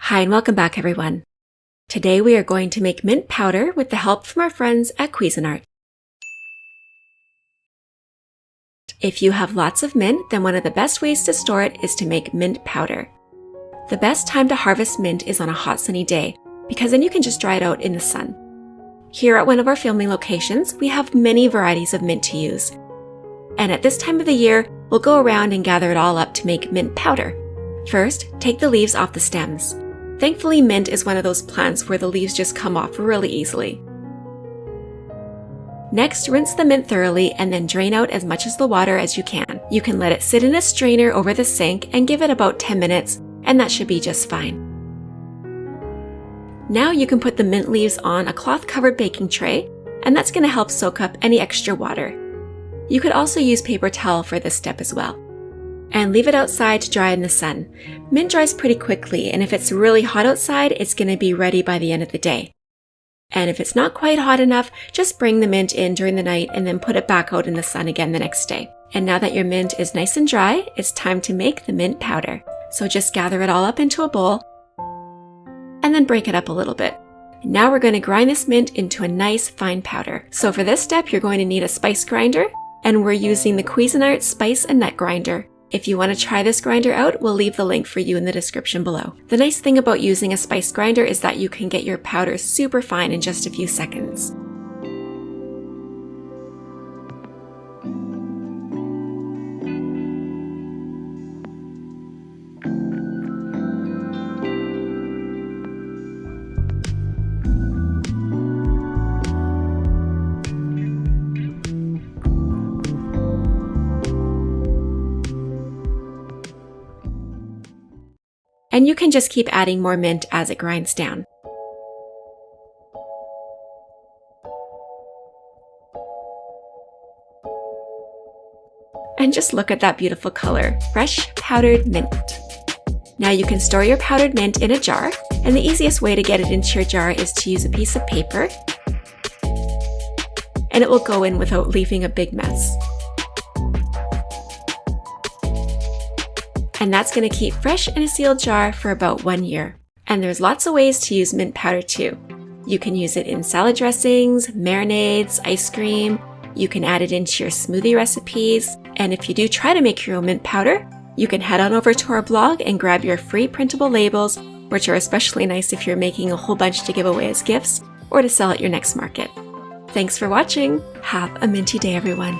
Hi and welcome back everyone. Today we are going to make mint powder with the help from our friends at CUISINART. If you have lots of mint, then one of the best ways to store it is to make mint powder. The best time to harvest mint is on a hot sunny day, because then you can just dry it out in the sun. Here at one of our filming locations, we have many varieties of mint to use. And at this time of the year, we'll go around and gather it all up to make mint powder. First, take the leaves off the stems. Thankfully, mint is one of those plants where the leaves just come off really easily. Next, rinse the mint thoroughly and then drain out as much of the water as you can. You can let it sit in a strainer over the sink and give it about 10 minutes, and that should be just fine. Now you can put the mint leaves on a cloth-covered baking tray, and that's going to help soak up any extra water. You could also use paper towel for this step as well. And leave it outside to dry in the sun. Mint dries pretty quickly, and if it's really hot outside, it's going to be ready by the end of the day. And if it's not quite hot enough, just bring the mint in during the night and then put it back out in the sun again the next day. And now that your mint is nice and dry, it's time to make the mint powder. So just gather it all up into a bowl and then break it up a little bit. Now we're going to grind this mint into a nice fine powder. So for this step, you're going to need a spice grinder, and we're using the CUISINART Spice and Nut Grinder. If you want to try this grinder out, we'll leave the link for you in the description below. The nice thing about using a spice grinder is that you can get your powder super fine in just a few seconds. And you can just keep adding more mint as it grinds down. And just look at that beautiful color, fresh powdered mint. Now you can store your powdered mint in a jar, and the easiest way to get it into your jar is to use a piece of paper, and it will go in without leaving a big mess. And that's going to keep fresh in a sealed jar for about 1 year. And there's lots of ways to use mint powder too. You can use it in salad dressings, marinades, ice cream. You can add it into your smoothie recipes. And if you do try to make your own mint powder, you can head on over to our blog and grab your free printable labels, which are especially nice if you're making a whole bunch to give away as gifts or to sell at your next market. Thanks for watching. Have a minty day, everyone.